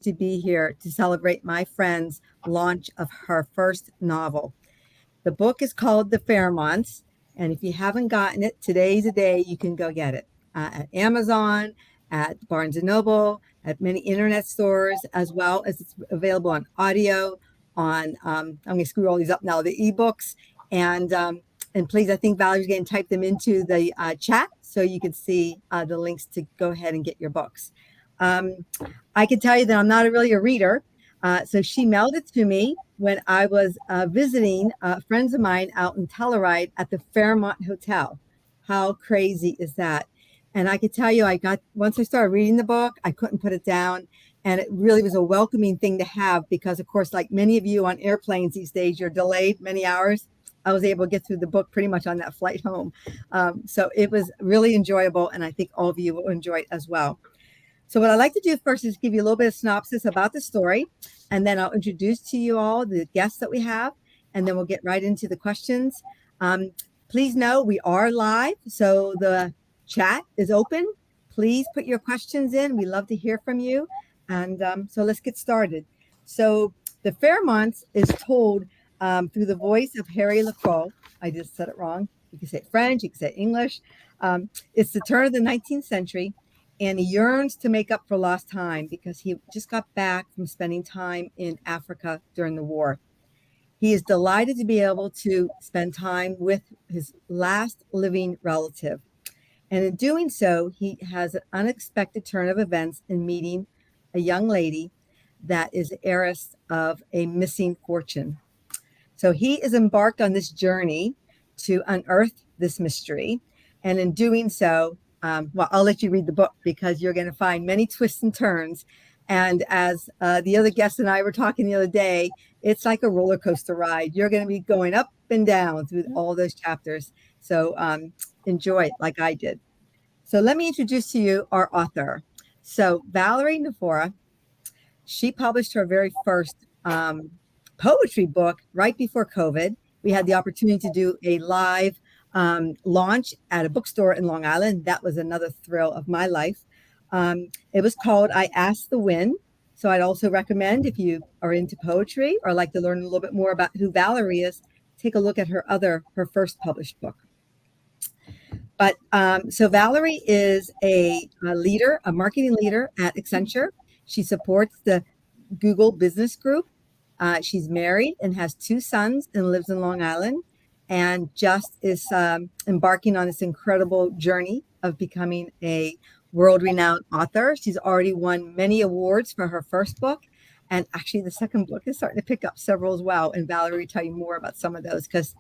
to be here to celebrate my friend's launch of her first novel. The book is called The Fairmounts, and if you haven't gotten it, today's the day you can go get it at Amazon, at Barnes and Noble, at many internet stores, as well as it's available on audio, on I'm going to screw all these up now, the ebooks, and and please, I think Valerie's going to type them into the chat so you can see the links to go ahead and get your books. I can tell you that I'm not really a reader. So she mailed it to me when I was visiting friends of mine out in Telluride at the Fairmount Hotel. How crazy is that? And I could tell you, once I started reading the book, I couldn't put it down. And it really was a welcoming thing to have because, of course, like many of you on airplanes these days, you're delayed many hours. I was able to get through the book pretty much on that flight home. So it was really enjoyable. And I think all of you will enjoy it as well. So what I'd like to do first is give you a little bit of synopsis about the story, and then I'll introduce to you all the guests that we have, and then we'll get right into the questions. Please know we are live, so the chat is open. Please put your questions in. We love to hear from you. And so let's get started. So the Fairmounts is told through the voice of Harry Lacroix. I just said it wrong. You can say it French, you can say it English. It's the turn of the 19th century. And he yearns to make up for lost time because he just got back from spending time in Africa during the war. He is delighted to be able to spend time with his last living relative. And in doing so, he has an unexpected turn of events in meeting a young lady that is the heiress of a missing fortune. So he is embarked on this journey to unearth this mystery. And in doing so, well, I'll let you read the book because you're going to find many twists and turns. And as the other guests and I were talking the other day, it's like a roller coaster ride. You're going to be going up and down through all those chapters. So enjoy it like I did. So let me introduce to you our author. So Valerie Nefora, she published her very first poetry book right before COVID. We had the opportunity to do a live launch at a bookstore in Long Island. That was another thrill of my life. It was called I Asked the Wind. So I'd also recommend if you are into poetry or like to learn a little bit more about who Valerie is, take a look at her first published book. But so Valerie is a leader, a marketing leader at Accenture. She supports the Google Business Group. She's married and has 2 sons and lives in Long Island, and just is embarking on this incredible journey of becoming a world-renowned author. She's already won many awards for her first book, and actually the second book is starting to pick up several as well. And Valerie will tell you more about some of those because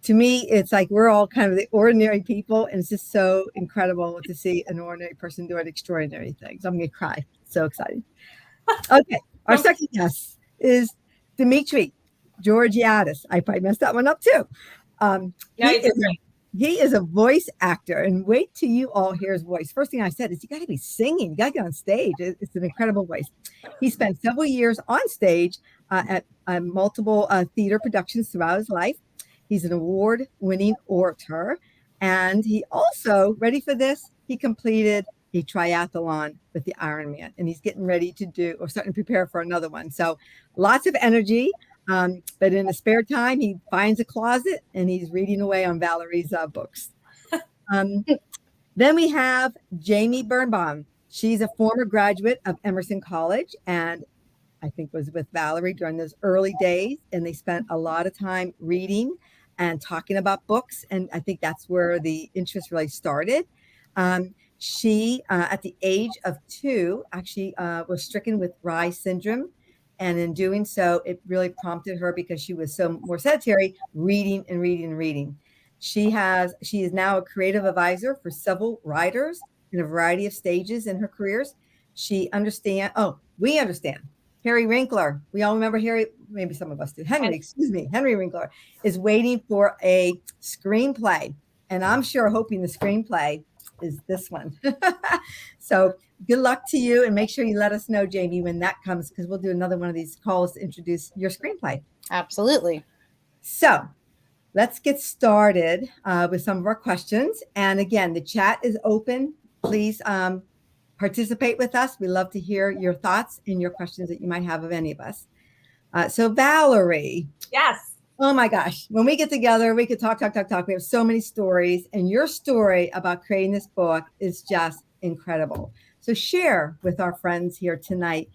to me, it's like we're all kind of the ordinary people, and it's just so incredible to see an ordinary person doing extraordinary things. I'm going to cry. So excited. Okay, our second guest is Dimitri, Georgiadis. I probably messed that one up too. He is a voice actor, and wait till you all hear his voice. First thing I said is you got to be singing. You got to get on stage. It's an incredible voice. He spent several years on stage at multiple theater productions throughout his life. He's an award-winning orator, and he also, ready for this, he completed a triathlon with the Ironman, and he's getting ready to do or starting to prepare for another one. So lots of energy, but in his spare time, he finds a closet and he's reading away on Valerie's books. Then we have Jami Birnbaum. She's a former graduate of Emerson College and I think was with Valerie during those early days, and they spent a lot of time reading and talking about books. And I think that's where the interest really started. She, at the age of 2, actually was stricken with Reye syndrome. And in doing so, it really prompted her because she was so more sedentary, reading and reading and reading. She is now a creative advisor for several writers in a variety of stages in her careers. We understand. Henry Winkler. We all remember Harry, maybe some of us do. Henry Winkler is waiting for a screenplay. And I'm sure hoping the screenplay is this one. So good luck to you, and make sure you let us know, Jami, when that comes, because we'll do another one of these calls to introduce your screenplay. Absolutely. So let's get started with some of our questions. And again, the chat is open. Please participate with us. We love to hear your thoughts and your questions that you might have of any of us. So Valerie. Yes. Oh my gosh. When we get together, we could talk. We have so many stories, and your story about creating this book is just incredible. So share with our friends here tonight,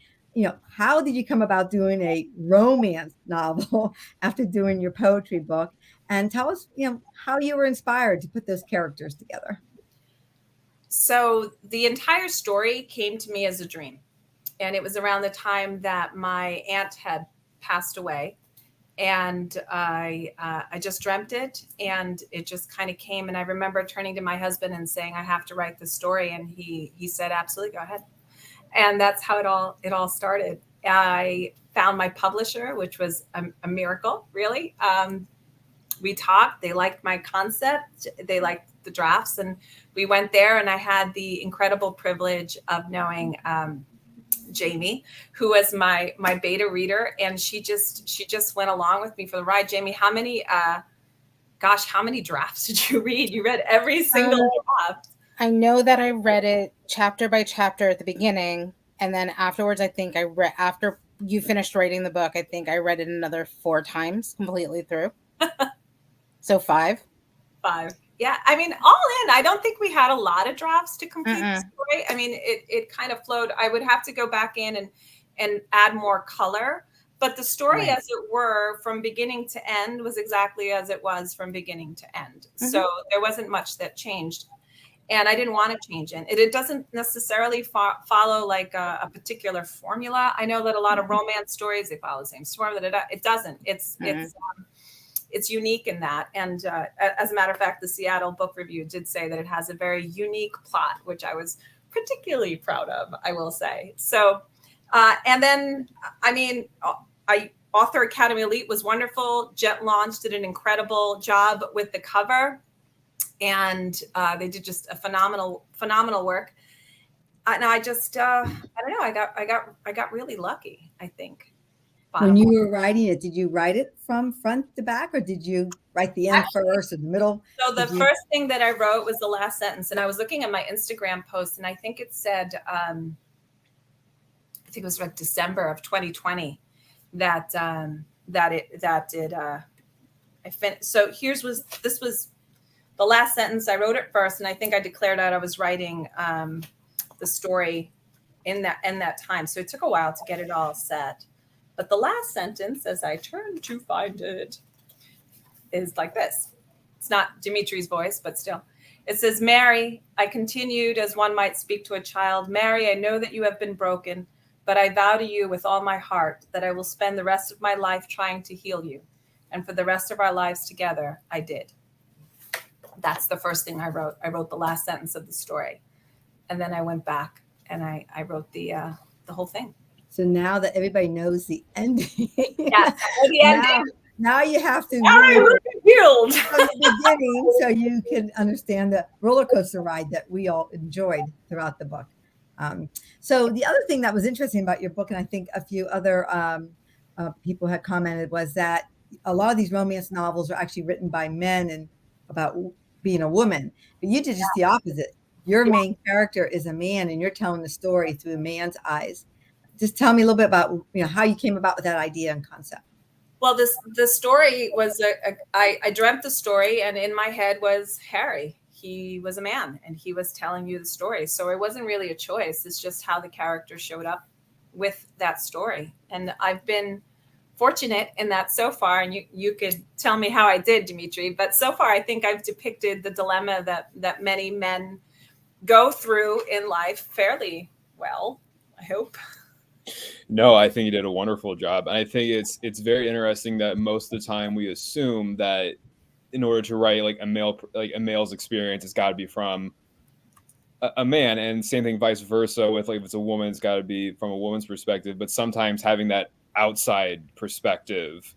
how did you come about doing a romance novel after doing your poetry book? And tell us, how you were inspired to put those characters together. So the entire story came to me as a dream. And it was around the time that my aunt had passed away. And I just dreamt it, and it just kind of came. And I remember turning to my husband and saying, I have to write this story. And he said, absolutely, go ahead. And that's how it all started. I found my publisher, which was a miracle, really. We talked, they liked my concept, they liked the drafts, and we went there, and I had the incredible privilege of knowing Jami, who was my beta reader, and she just went along with me for the ride. Jami, how many drafts did you read? You read every single draft. I know that I read it chapter by chapter at the beginning, and then afterwards, I think I read, after you finished writing the book, I think I read it another 4 times completely through. So 5. Yeah, I mean, all in, I don't think we had a lot of drafts to complete the story. I mean, it kind of flowed. I would have to go back in and add more color, but the story, as it were, from beginning to end was exactly as it was from beginning to end. So there wasn't much that changed, and I didn't want to change it. It doesn't necessarily follow like a particular formula. I know that a lot of romance stories, they follow the same formula. It doesn't. It's unique in that. And as a matter of fact, the Seattle Book Review did say that it has a very unique plot, which I was particularly proud of, I will say. So, and then, I mean, Author Academy Elite was wonderful. Jet Launch did an incredible job with the cover, and they did just a phenomenal work. And I just, I don't know, I got really lucky, I think. When you were writing it, did you write it from front to back, or did you write the end first or the middle? So the first thing that I wrote was the last sentence, and I was looking at my Instagram post, and I think it said, I think it was like December of 2020 that I finished. So this was the last sentence. I wrote it first, and I think I declared out I was writing the story in that time. So it took a while to get it all set. But the last sentence, as I turn to find it, is like this. It's not Dimitri's voice, but still. It says, Mary, I continued as one might speak to a child. Mary, I know that you have been broken, but I vow to you with all my heart that I will spend the rest of my life trying to heal you. And for the rest of our lives together, I did. That's the first thing I wrote. I wrote the last sentence of the story. And then I went back and I wrote the whole thing. So now that everybody knows the ending, the ending. Now you have to healed from the beginning, so you can understand the roller coaster ride that we all enjoyed throughout the book. So the other thing that was interesting about your book, and I think a few other people had commented, was that a lot of these romance novels are actually written by men and about being a woman, but you did just the opposite. Your main character is a man, and you're telling the story through a man's eyes. Just tell me a little bit about how you came about with that idea and concept. Well, the story was I dreamt the story, and in my head was Harry. He was a man, and he was telling you the story. So it wasn't really a choice. It's just how the character showed up with that story. And I've been fortunate in that so far. And you could tell me how I did, Dimitri. But so far, I think I've depicted the dilemma that many men go through in life fairly well, I hope. No, I think you did a wonderful job. And I think it's very interesting that most of the time we assume that in order to write like a male's experience, it's got to be from a man, and same thing vice versa with like if it's a woman, it's got to be from a woman's perspective. But sometimes having that outside perspective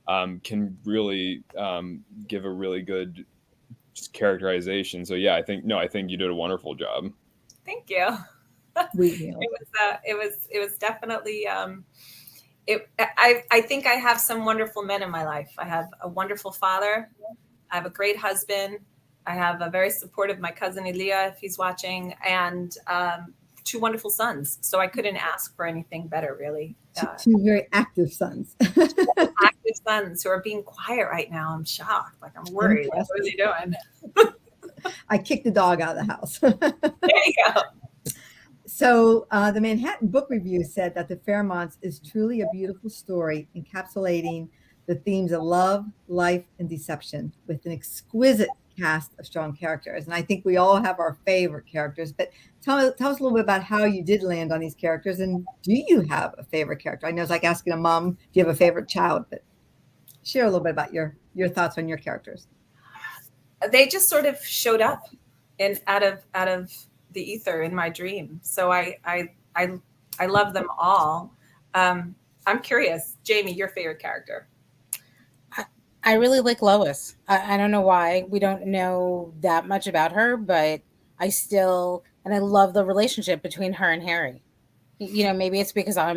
can really give a really good characterization. So yeah, I think you did a wonderful job. Thank you. It was definitely I think I have some wonderful men in my life. I have a wonderful father. I have a great husband. I have a very supportive, my cousin Elia, if he's watching. And two wonderful sons. So I couldn't ask for anything better, really. Two very active sons. Active sons who are being quiet right now. I'm shocked. Like, I'm worried. Like, what are they doing? I kicked the dog out of the house. There you go. So the Manhattan Book Review said that The Fairmounts is truly a beautiful story encapsulating the themes of love, life, and deception with an exquisite cast of strong characters. And I think we all have our favorite characters, but tell us a little bit about how you did land on these characters, and do you have a favorite character? I know it's like asking a mom, do you have a favorite child? But share a little bit about your thoughts on your characters. They just sort of showed up out of the ether in my dream. So I love them all. I'm curious, Jami, your favorite character? I really like Lois. I don't know why. We don't know that much about her, but I love the relationship between her and Harry. You know, maybe it's because I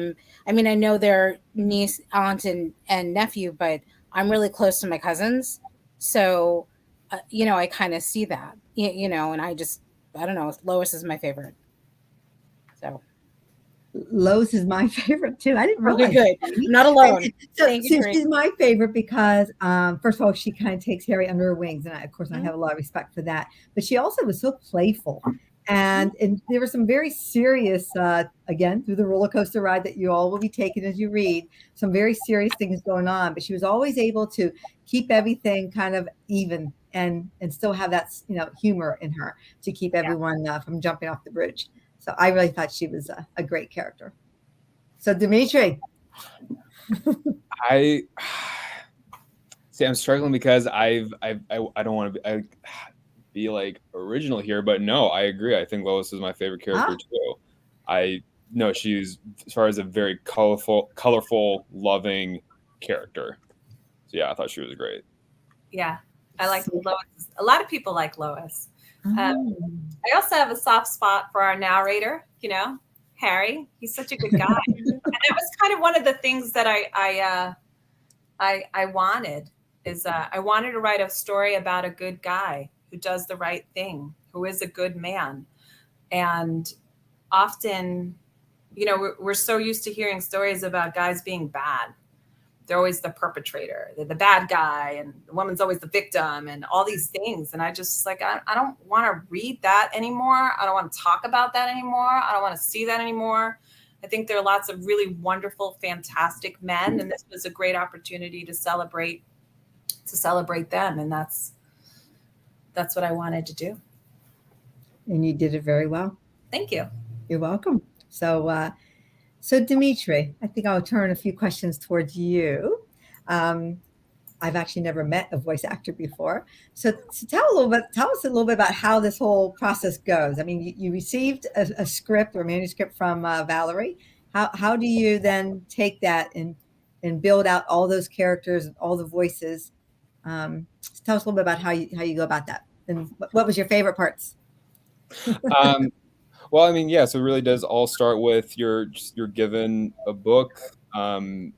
know they're niece, aunt, and nephew, but I'm really close to my cousins. So, I kind of see that, and I don't know. Lois is my favorite. So. Lois is my favorite too. I didn't realize. Good. I'm not alone. So she's my favorite because, first of all, she kind of takes Harry under her wings, and I have a lot of respect for that. But she also was so playful, and there were some very serious, again, through the roller coaster ride that you all will be taking as you read, some very serious things going on. But she was always able to keep everything kind of even and still have that humor in her to keep everyone from jumping off the bridge. So I really thought she was a great character. So Dimitri. I see. I'm struggling because I don't want to be like original here, but no, I agree. I think Lois is my favorite character too. I know she's, as far as a very colorful, loving character. So yeah, I thought she was great. Yeah, I like Lois. A lot of people like Lois. I also have a soft spot for our narrator, Harry. He's such a good guy. And that was kind of one of the things that I wanted is I wanted to write a story about a good guy who does the right thing, who is a good man. And often, we're so used to hearing stories about guys being bad. They're always the perpetrator, they're the bad guy, and the woman's always the victim, and all these things. And I just I don't want to read that anymore. I don't want to talk about that anymore. I don't want to see that anymore. I think there are lots of really wonderful, fantastic men, and this was a great opportunity to celebrate them. And that's what I wanted to do. And you did it very well. Thank you. You're welcome. So Dimitri, I think I'll turn a few questions towards you. I've actually never met a voice actor before. So tell us a little bit about how this whole process goes. I mean, you received a script or manuscript from Valerie. How do you then take that and build out all those characters and all the voices? Tell us a little bit about how you go about that. And what was your favorite parts? Well, I mean, yeah, so it really does all start with you're given a book, and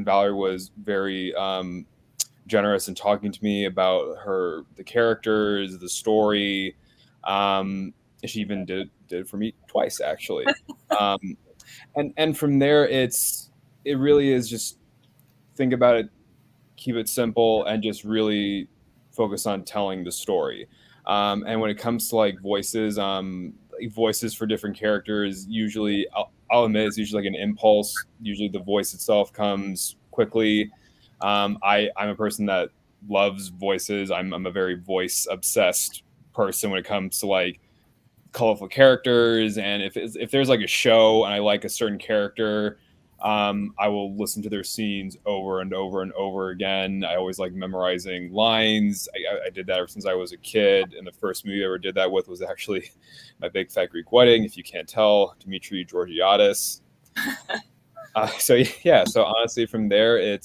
Valerie was very generous in talking to me about the characters, the story. She even did it for me twice, actually. And from there, it really is just think about it, keep it simple, and just really focus on telling the story. And when it comes to voices for different characters, usually I'll admit it's usually like an impulse. Usually the voice itself comes quickly. I'm a person that loves voices. I'm a very voice obsessed person when it comes to colorful characters. And if there's a show and I like a certain character, I will listen to their scenes over and over and over again. I always like memorizing lines. I did that ever since I was a kid. And the first movie I ever did that with was actually My Big Fat Greek Wedding. If you can't tell, Dimitri, Georgiadis. So honestly, from there,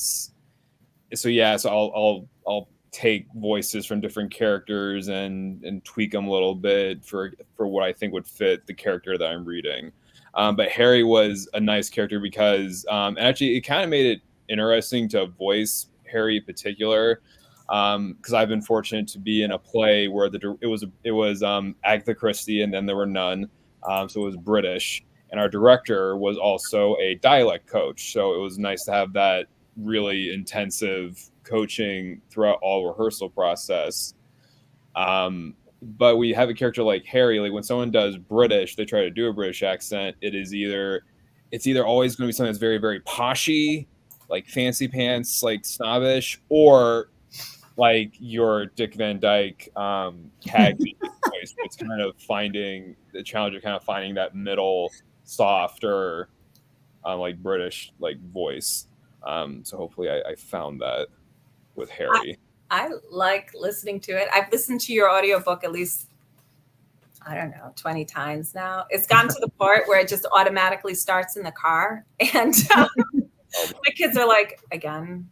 I'll take voices from different characters and tweak them a little bit for what I think would fit the character that I'm reading. But Harry was a nice character because, and actually, it kind of made it interesting to voice Harry in particular, because I've been fortunate to be in a play where it was Agatha Christie, and then there were none. so it was British. And our director was also a dialect coach, so it was nice to have that really intensive coaching throughout all rehearsal process. But we have a character like Harry. Like when someone does British, they try to do a British accent. It's either always going to be something that's very, very poshy, like fancy pants, like snobbish, or like your Dick Van Dyke Cagney voice. It's kind of finding the challenge of kind of finding that middle, softer, like British like voice. So hopefully I found that with Harry. I like listening to it. I've listened to your audiobook at least, I don't know, 20 times now. It's gotten to the part where it just automatically starts in the car. And my kids are like, again.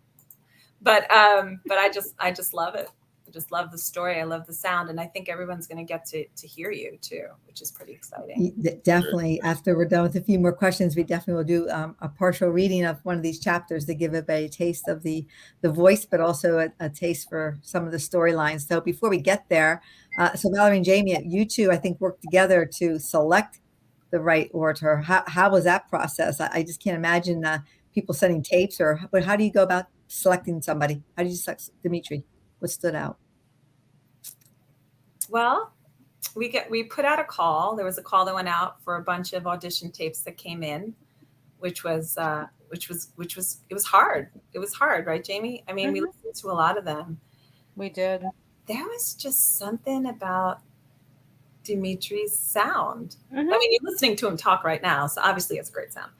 But I just love it. I just love the story. I love the sound. And I think everyone's going to get to hear you too, which is pretty exciting. Definitely. After we're done with a few more questions, we definitely will do a partial reading of one of these chapters to give everybody a taste of the voice, but also a taste for some of the storylines. So before we get there, so Valerie and Jami, you two, I think, worked together to select the right orator. How was that process? I just can't imagine people sending tapes, but how do you go about selecting somebody? How did you select Dimitri? What stood out? Well, we put out a call. There was a call that went out for a bunch of audition tapes that came in, which was hard. It was hard, right, Jami? I mean, we listened to a lot of them. We did. There was just something about Dimitri's sound. I mean, you're listening to him talk right now, so obviously it's a great sound.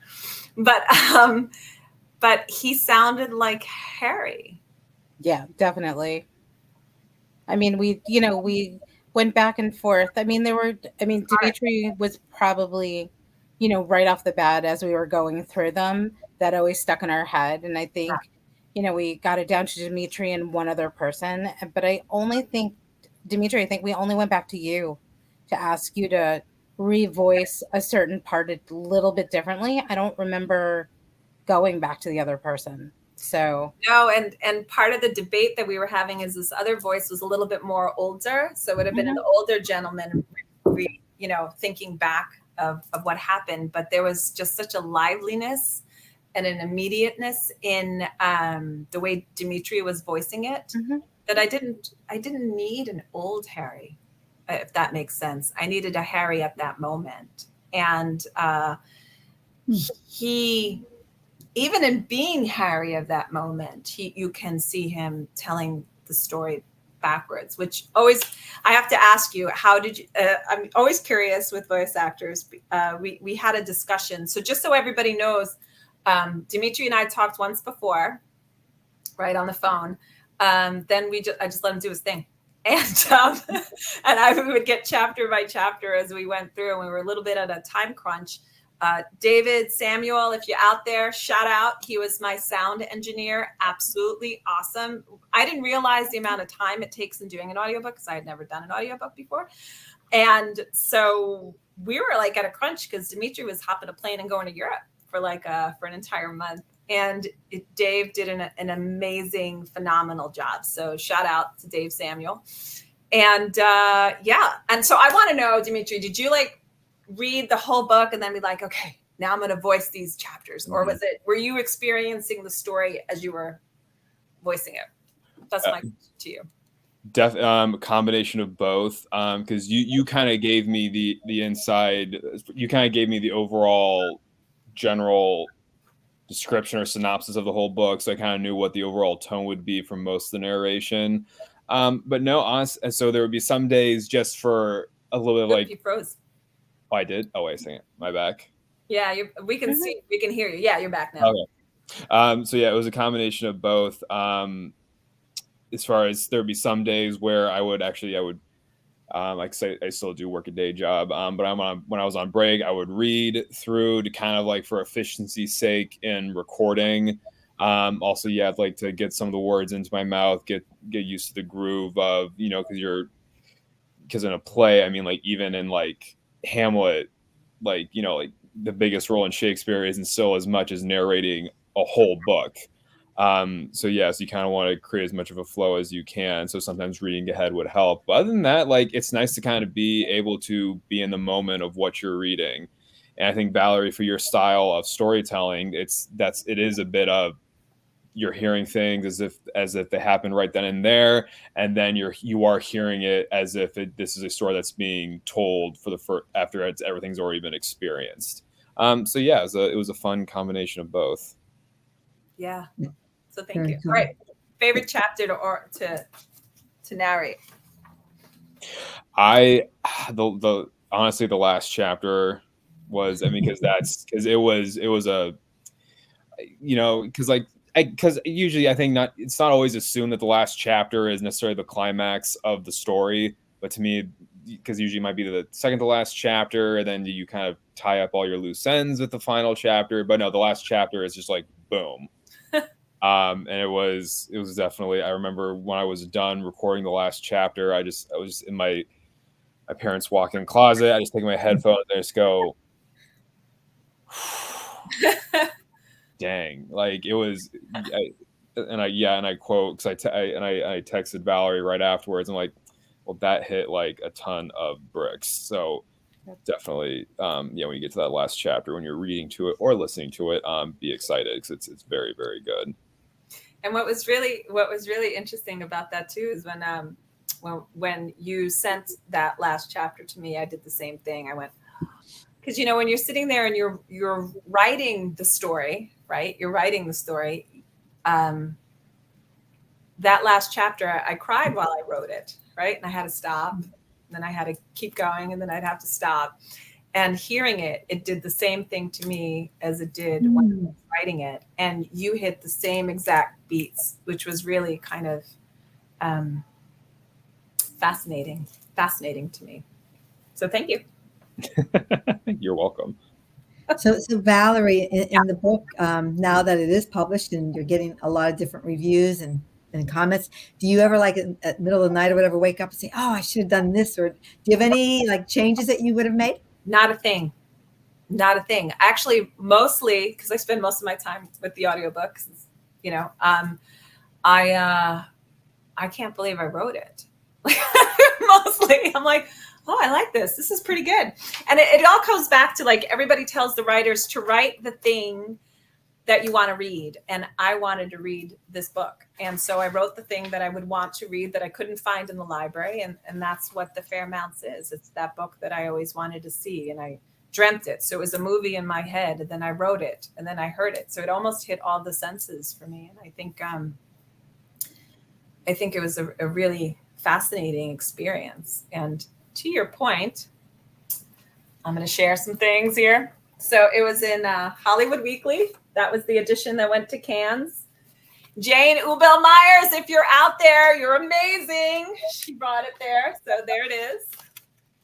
But he sounded like Harry. Yeah, definitely. I mean, we went back and forth. I mean, Dimitri was probably, right off the bat as we were going through them, that always stuck in our head. And I think, we got it down to Dimitri and one other person. But I think we only went back to you to ask you to revoice a certain part a little bit differently. I don't remember going back to the other person. So no, and part of the debate that we were having is this other voice was a little bit more older, so it would have been an older gentleman, thinking back of what happened. But there was just such a liveliness and an immediateness in the way Dimitri was voicing it that I didn't need an old Harry, if that makes sense. I needed a Harry at that moment, and he. Even in being Harry of that moment, you can see him telling the story backwards, which always, I have to ask you, how did you, I'm always curious with voice actors. We had a discussion. So just so everybody knows, Dimitri and I talked once before, right, on the phone. Then I just let him do his thing. And we would get chapter by chapter as we went through, and we were a little bit at a time crunch. David Samuel, if you're out there, shout out. He was my sound engineer. Absolutely awesome. I didn't realize the amount of time it takes in doing an audiobook because I had never done an audiobook before. And so we were like at a crunch because Dimitri was hopping a plane and going to Europe for an entire month. And Dave did an amazing, phenomenal job. So shout out to Dave Samuel. And and so I want to know, Dimitri, did you read the whole book and then be like, okay, now I'm going to voice these chapters? Or were you experiencing the story as you were voicing it? That's my question to you. Combination of both. Because you kind of gave me the inside, you kind of gave me the overall general description or synopsis of the whole book. So I kind of knew what the overall tone would be from most of the narration. But no, honestly, so there would be some days just for a little bit You froze. Oh, I did? Oh, wait a second. My back. Yeah, we can see, we can hear you. Yeah, you're back now. Okay. So yeah, it was a combination of both. As far as there'd be some days where I would, like I say, I still do work a day job. But when I was on break, I would read through to kind of for efficiency's sake in recording. Also, yeah, I'd like to get some of the words into my mouth, get used to the groove of, because in a play, I mean, even in Hamlet, the biggest role in Shakespeare isn't still as much as narrating a whole book. So yes, you kind of want to create as much of a flow as you can. So sometimes reading ahead would help. But other than that, like, it's nice to kind of be able to be in the moment of what you're reading. And I think, Valerie, for your style of storytelling, it is a bit of, you're hearing things as if they happen right then and there, and then you are hearing it as if this is a story that's being told after everything's already been experienced. So yeah, it was a fun combination of both. Yeah. So thank Very you. cool. All right. Favorite chapter to narrate? Honestly, the last chapter was, I mean, because it was a, because usually I think it's not always assumed that the last chapter is necessarily the climax of the story, but to me, because usually it might be the second to last chapter, and then you kind of tie up all your loose ends with the final chapter. But no, the last chapter is just like boom. And it was definitely, I remember when I was done recording the last chapter, I was in my parents' walk-in closet. I just take my headphones and I just go, dang, like it was. I quote, because I texted Valerie right afterwards. I'm like, well, that hit like a ton of bricks. So definitely, when you get to that last chapter, when you're reading to it or listening to it, be excited, because it's very, very good. And what was really interesting about that too is when you sent that last chapter to me, I did the same thing. I went, because when you're sitting there and you're writing the story, right? You're writing the story. That last chapter, I cried while I wrote it, right? And I had to stop. And then I had to keep going, and then I'd have to stop. And hearing it did the same thing to me as it did when I was writing it. And you hit the same exact beats, which was really kind of fascinating to me. So thank you. You're welcome. So Valerie, in the book, now that it is published and you're getting a lot of different reviews and comments, do you ever, like, at middle of the night or whatever, wake up and say, oh, I should have done this? Or do you have any like changes that you would have made? Not a thing. Actually, mostly because I spend most of my time with the audiobooks, I can't believe I wrote it. Mostly I'm like, oh, I like this. This is pretty good. And it all comes back to, like, everybody tells the writers to write the thing that you want to read. And I wanted to read this book. And so I wrote the thing that I would want to read that I couldn't find in the library. And that's what the Fairmounts is. It's that book that I always wanted to see. And I dreamt it. So it was a movie in my head. And then I wrote it. And then I heard it. So it almost hit all the senses for me. And I think it was a really fascinating experience. And to your point, I'm going to share some things here. So it was in Hollywood Weekly. That was the edition that went to Cannes. Jane Ubel Myers, if you're out there, you're amazing. She brought it there. So there it is.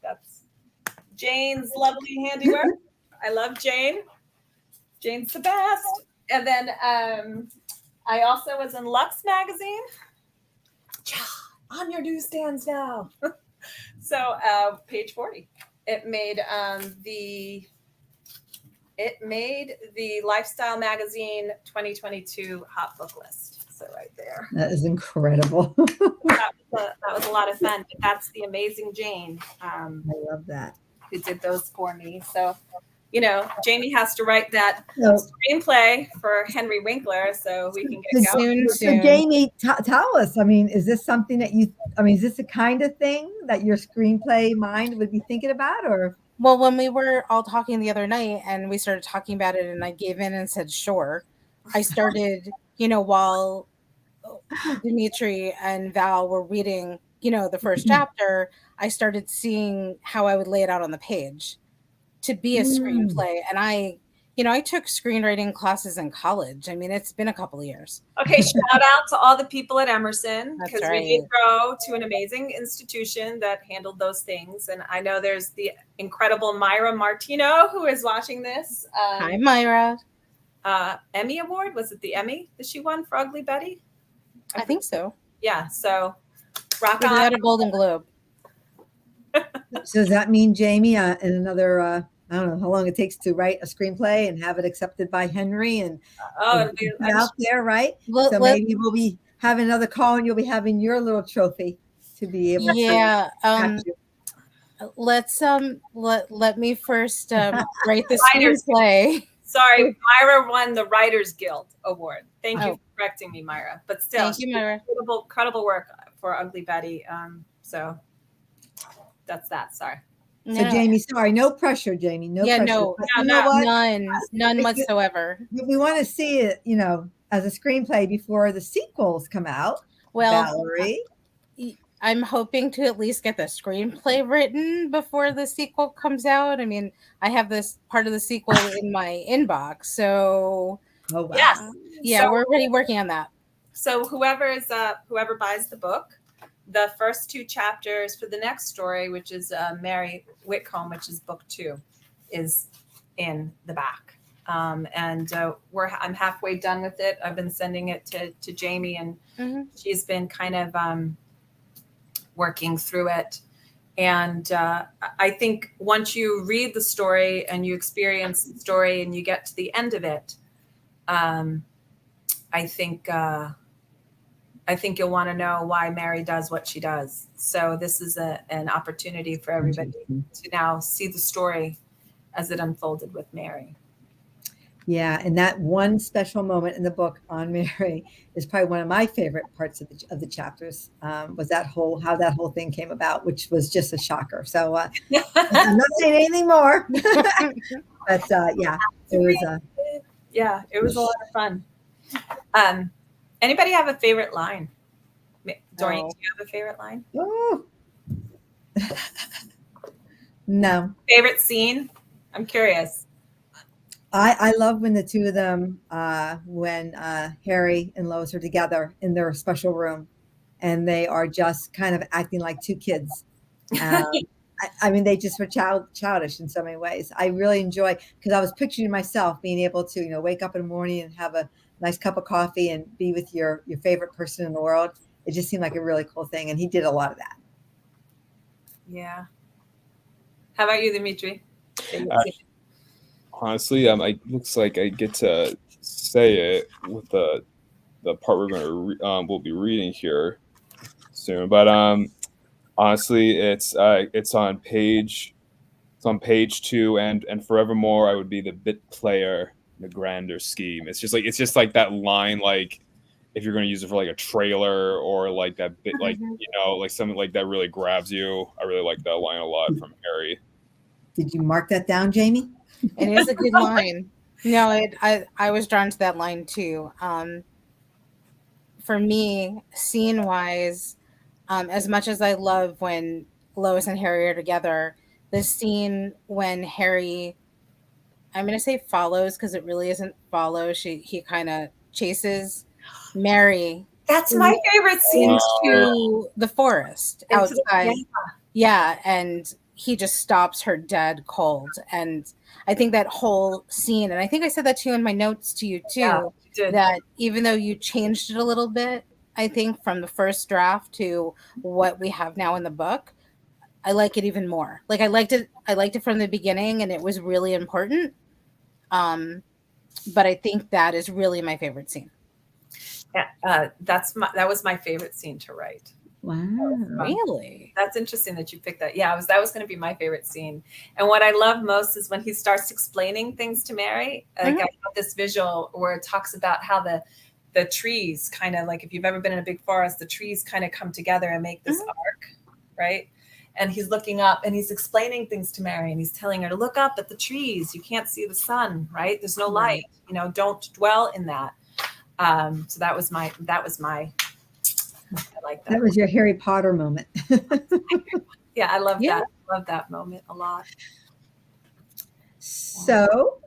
That's Jane's lovely handiwork. I love Jane. Jane's the best. And then I also was in Lux Magazine. On your newsstands now. So page 40. It made the Lifestyle Magazine 2022 hot book list. So right there. That is incredible. that was a lot of fun. But that's the amazing Jane. I love that. Who did those for me. So, Jamie has to write that screenplay for Henry Winkler so we can get going. So Jamie, tell us, is this something that is this the kind of thing that your screenplay mind would be thinking about? Or? Well, when we were all talking the other night and we started talking about it and I gave in and said, sure, I started, while Dimitri and Val were reading, the first chapter, I started seeing how I would lay it out on the page to be a screenplay. And I took screenwriting classes in college. It's been a couple of years. Okay, shout out to all the people at Emerson, because right. we did go to an amazing institution that handled those things. And I know there's the incredible Myra Martino who is watching this. Hi, Myra. Emmy Award, was it the Emmy that she won for Ugly Betty? I think so. Yeah, so rock we on. got a Golden Globe. So does that mean, Jamie, in another I don't know how long it takes to write a screenplay and have it accepted by Henry and put out there, right? So maybe we'll be having another call and you'll be having your little trophy to be able to let me first write the screenplay. Sorry, Myra won the Writers Guild Award. Thank you for correcting me, Myra. But still, thank you, Myra. Incredible work for Ugly Betty. So that's that. Sorry. So Jami, sorry, no pressure, Jami. No pressure. No, you know what? None whatsoever. We want to see it, as a screenplay before the sequels come out. Well, Valerie, I'm hoping to at least get the screenplay written before the sequel comes out. I mean, I have this part of the sequel in my inbox, so yes, yeah, we're already working on that. So whoever buys the book, the first 2 chapters for the next story, which is Mary Whitcomb, which is book 2, is in the back. I'm halfway done with it. I've been sending it to Jami, and she's been kind of working through it. And I think once you read the story and you experience the story and you get to the end of it, I think you'll want to know why Mary does what she does. So this is an opportunity for everybody to now see the story as it unfolded with Mary. Yeah, and that one special moment in the book on Mary is probably one of my favorite parts of the chapters. Was how that whole thing came about, which was just a shocker. So I'm not saying anything more, but yeah, it was. It was a lot of fun. Anybody have a favorite line? Doreen, do you have a favorite line? Oh. No. Favorite scene? I'm curious. I love when the two of them, when Harry and Lois are together in their special room, and they are just kind of acting like 2 kids. I mean, they just were childish in so many ways. I really enjoy, because I was picturing myself being able to, wake up in the morning and have a nice cup of coffee and be with your favorite person in the world. It just seemed like a really cool thing, and he did a lot of that. Yeah. How about you, Dimitri? Honestly, it looks like I get to say it with the part we'll be reading here soon. But honestly, it's on page 2, and forevermore I would be the bit player in the grander scheme. It's just like that line, like if you're going to use it for like a trailer or like that bit, like like something like that really grabs you. I really like that line a lot from Harry. Did you mark that down, Jami? It is a good line. No, I was drawn to that line too. For me, scene-wise, as much as I love when Lois and Harry are together, the scene when Harry, I'm going to say follows, because it really isn't follow. He kind of chases Mary. That's my favorite scene. Into the forest outside. Yeah, and he just stops her dead cold. And I think that whole scene, and I think I said that too in my notes to you too, that even though you changed it a little bit, I think from the first draft to what we have now in the book, I like it even more. Like I liked it from the beginning, and it was really important. But I think that is really my favorite scene. Yeah, that was my favorite scene to write. Wow. Really? That's interesting that you picked that. Yeah, that was going to be my favorite scene. And what I love most is when he starts explaining things to Mary. Like I have this visual where it talks about how the trees kind of, like if you've ever been in a big forest, the trees kind of come together and make this arc, right? And he's looking up and he's explaining things to Mary, and he's telling her to look up at the trees. You can't see the sun, right? There's no light. Don't dwell in that. So that was my I like that. That was your Harry Potter moment. Yeah, I love that. I love that moment a lot. So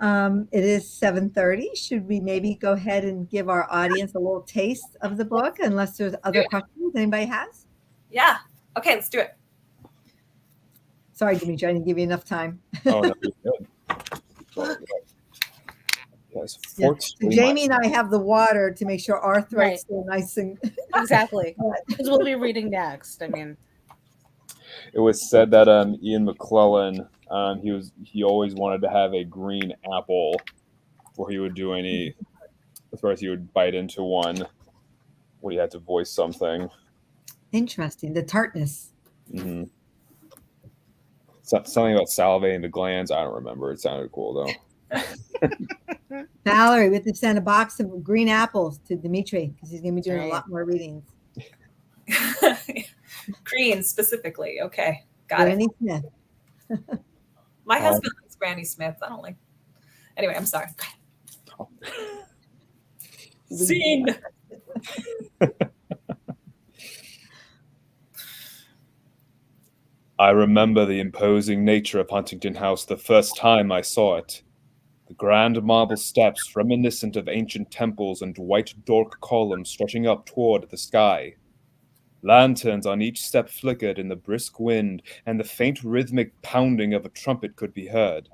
it is 7:30. Should we maybe go ahead and give our audience a little taste of the book, unless there's other questions anybody has? Yeah. Okay, let's do it. Sorry, Dimitri, I didn't give you enough time. Oh, no, you're good. Yeah. So Jami and I have the water to make sure our throats stay nice and exactly, because we'll be reading next. I mean, It was said that Ian McClellan, he always wanted to have a green apple before he would do any. As far as he would bite into one when he had to voice something. Interesting. The tartness. Mm-hmm. Something about salivating the glands. I don't remember. It sounded cool though. Valerie, we have to send a box of green apples to Dimitri because he's going to be doing Right. a lot more readings. Green specifically. Okay. Got Granny it. Smith. My husband likes Granny Smith. I don't like. Anyway, I'm sorry. Scene. I remember the imposing nature of Huntington House the first time I saw it. The grand marble steps reminiscent of ancient temples and white Doric columns stretching up toward the sky. Lanterns on each step flickered in the brisk wind, and the faint rhythmic pounding of a trumpet could be heard.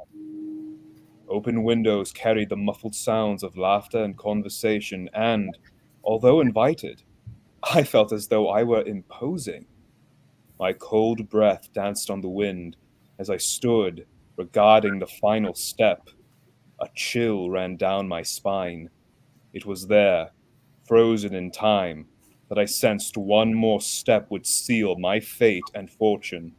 Open windows carried the muffled sounds of laughter and conversation, and, although invited, I felt as though I were imposing. My cold breath danced on the wind as I stood, regarding the final step. A chill ran down my spine. It was there, frozen in time, that I sensed one more step would seal my fate and fortune.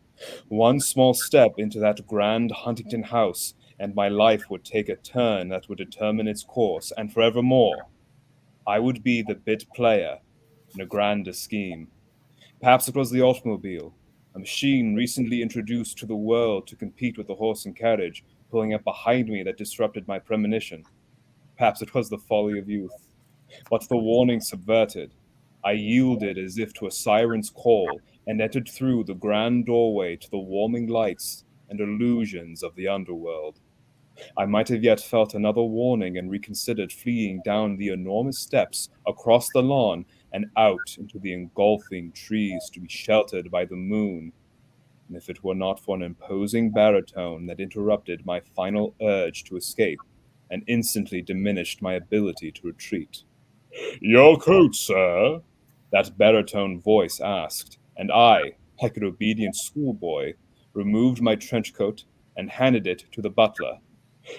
One small step into that grand Huntington House, and my life would take a turn that would determine its course, and forevermore, I would be the bit player in a grander scheme. Perhaps it was the automobile, a machine recently introduced to the world to compete with the horse and carriage, pulling up behind me that disrupted my premonition. Perhaps it was the folly of youth. But the warning subverted, I yielded as if to a siren's call and entered through the grand doorway to the warming lights and illusions of the underworld. I might have yet felt another warning and reconsidered fleeing down the enormous steps, across the lawn, and out into the engulfing trees to be sheltered by the moon. And if it were not for an imposing baritone that interrupted my final urge to escape and instantly diminished my ability to retreat. "Your coat, sir?" that baritone voice asked, and I, like an obedient schoolboy, removed my trench coat and handed it to the butler.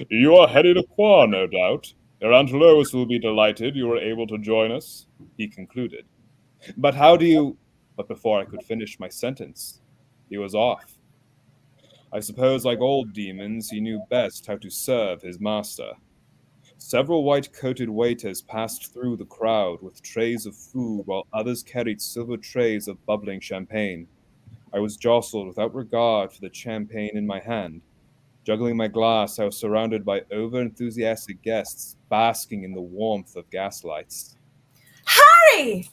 "You are headed to Qua, no doubt. Your Aunt Lois will be delighted you were able to join us," he concluded. But before I could finish my sentence, he was off. I suppose, like all demons, he knew best how to serve his master. Several white-coated waiters passed through the crowd with trays of food, while others carried silver trays of bubbling champagne. I was jostled without regard for the champagne in my hand. Juggling my glass, I was surrounded by over-enthusiastic guests, basking in the warmth of gaslights. Harry!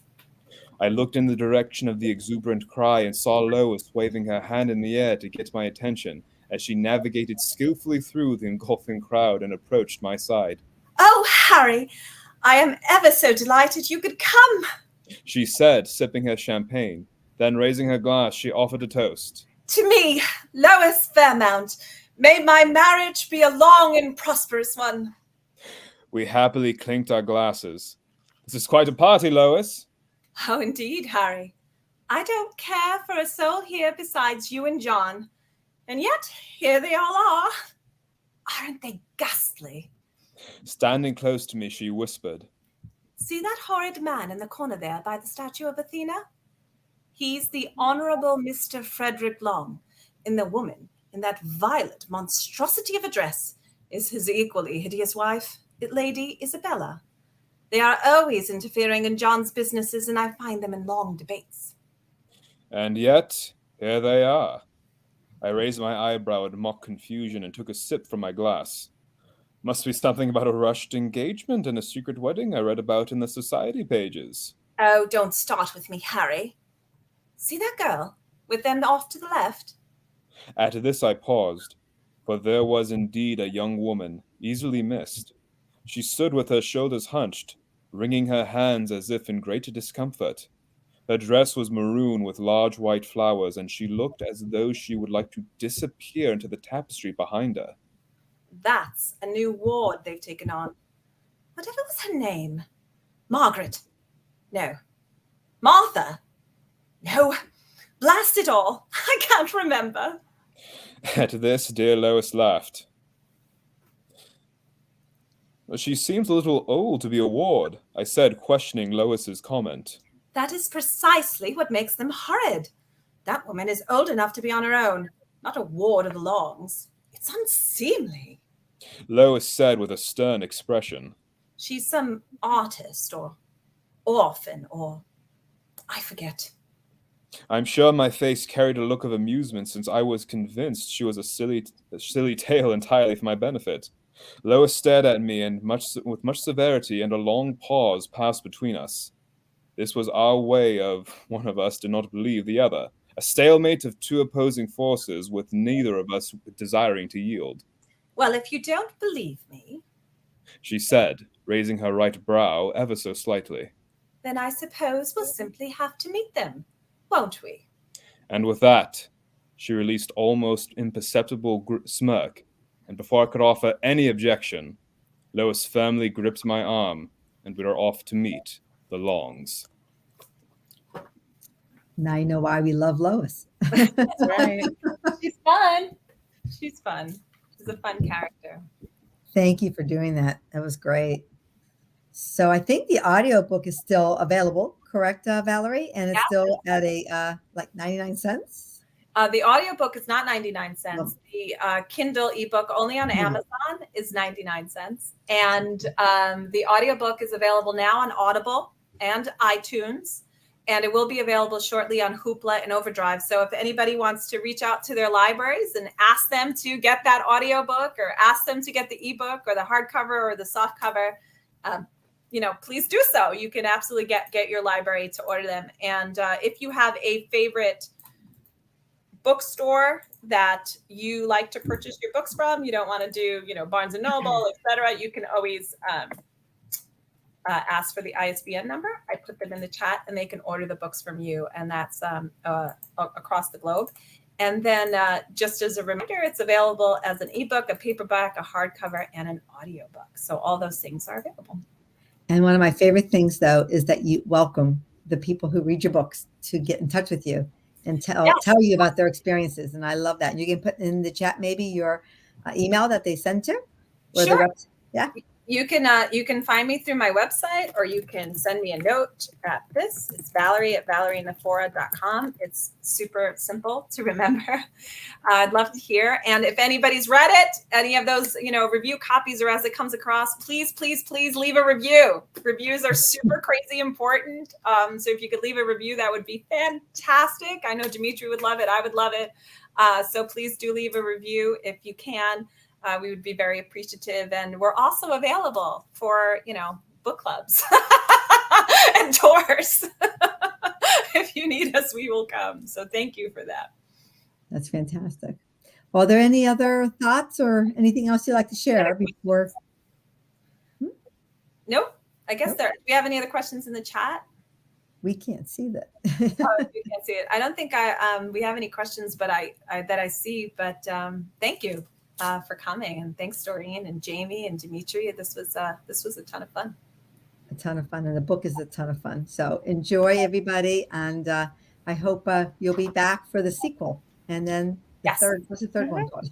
I looked in the direction of the exuberant cry and saw Lois waving her hand in the air to get my attention as she navigated skillfully through the engulfing crowd and approached my side. "Oh, Harry, I am ever so delighted you could come," she said, sipping her champagne. Then, raising her glass, she offered a toast. "To me, Lois Fairmount. May my marriage be a long and prosperous one." We happily clinked our glasses. "This is quite a party, Lois." "Oh, indeed, Harry. I don't care for a soul here besides you and John. And yet, here they all are. Aren't they ghastly?" Standing close to me, she whispered. "See that horrid man in the corner there by the statue of Athena? He's the Honorable Mr. Frederick Long, and the woman in that violet monstrosity of a dress is his equally hideous wife, Lady Isabella. They are always interfering in John's businesses, and I find them in long debates." And yet, here they are. I raised my eyebrow in mock confusion and took a sip from my glass. Must be something about a rushed engagement and a secret wedding I read about in the society pages. "Oh, don't start with me, Harry. See that girl with them off to the left?" At this I paused, for there was indeed a young woman, easily missed. She stood with her shoulders hunched, wringing her hands as if in great discomfort. Her dress was maroon with large white flowers, and she looked as though she would like to disappear into the tapestry behind her. "That's a new ward they've taken on. Whatever was her name? Margaret? No. Martha? No. Blast it all. I can't remember. At this, dear Lois laughed. She seems a little old to be a ward, I said, questioning Lois's comment. That is precisely what makes them horrid. That woman is old enough to be on her own, not a ward of the Longs. It's unseemly. Lois said with a stern expression. She's some artist or orphan or I forget. I'm sure my face carried a look of amusement since I was convinced she was a silly tale entirely for my benefit. Lois stared at me and with much severity, and a long pause passed between us. This was our way of one of us did not believe the other, a stalemate of two opposing forces with neither of us desiring to yield. Well, if you don't believe me, she said, raising her right brow ever so slightly, then I suppose we'll simply have to meet them, won't we? And with that, she released almost imperceptible smirk, and before I could offer any objection, Lois firmly gripped my arm, and we were off to meet the Longs. Now you know why we love Lois. That's right. She's fun. She's fun. She's a fun character. Thank you for doing that. That was great. So I think the audiobook is still available, correct, Valerie? And it's still at a like 99 cents? The audiobook is not 99 cents. The Kindle ebook only on Amazon is 99 cents. And the audiobook is available now on Audible and iTunes. And it will be available shortly on Hoopla and Overdrive. So if anybody wants to reach out to their libraries and ask them to get that audiobook or ask them to get the ebook or the hardcover or the softcover, please do so. You can absolutely get your library to order them. And if you have a favorite bookstore that you like to purchase your books from, you don't want to do, Barnes and Noble, etc., you can always ask for the ISBN number. I put them in the chat and they can order the books from you. And that's across the globe. And then just as a reminder, it's available as an ebook, a paperback, a hardcover, and an audiobook. So all those things are available. And one of my favorite things, though, is that you welcome the people who read your books to get in touch with you and tell you about their experiences. And I love that. And you can put in the chat maybe your email that they send to. Or sure. Yeah. You can find me through my website, or you can send me a note at this. It's Valerie@valerienefora.com. It's super simple to remember. I'd love to hear. And if anybody's read it, any of those, review copies or as it comes across, please, please, please leave a review. Reviews are super crazy important. So if you could leave a review, that would be fantastic. I know Dimitri would love it. I would love it. So please do leave a review if you can. We would be very appreciative. And we're also available for, book clubs and tours. If you need us, we will come. So thank you for that. That's fantastic. Well, are there any other thoughts or anything else you'd like to share before? Nope. I guess do we have any other questions in the chat? We can't see that. You can't see it. I don't think we have any questions, but that I see. But thank you for coming, and thanks Doreen and Jami and Dimitri. This was a ton of fun. A ton of fun, and the book is a ton of fun. So enjoy, everybody, and I hope you'll be back for the sequel. And then third. What's the third one called?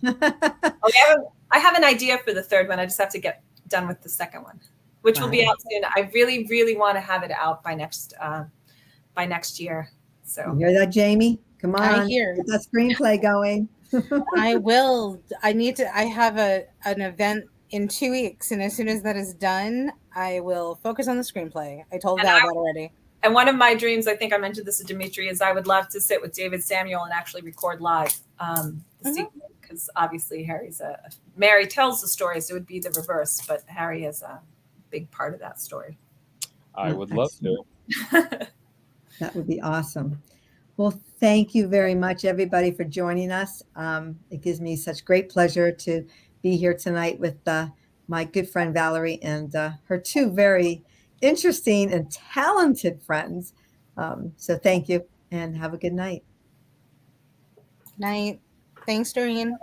I have an idea for the third one. I just have to get done with the second one, which will be out soon. I really, really want to have it out by next year. So you hear that, Jami? Come on, I hear. Get that screenplay going. I will. I have an event in 2 weeks, and as soon as that is done, I will focus on the screenplay. I told Val that already. And one of my dreams, I think I mentioned this to Dimitri, is I would love to sit with David Samuel and actually record live the sequel, because obviously Mary tells the story, so it would be the reverse, but Harry is a big part of that story. I would love to. That would be awesome. Well, thank you very much, everybody, for joining us. It gives me such great pleasure to be here tonight with my good friend Valerie and her two very interesting and talented friends. So thank you and have a good night. Night. Thanks, Doreen.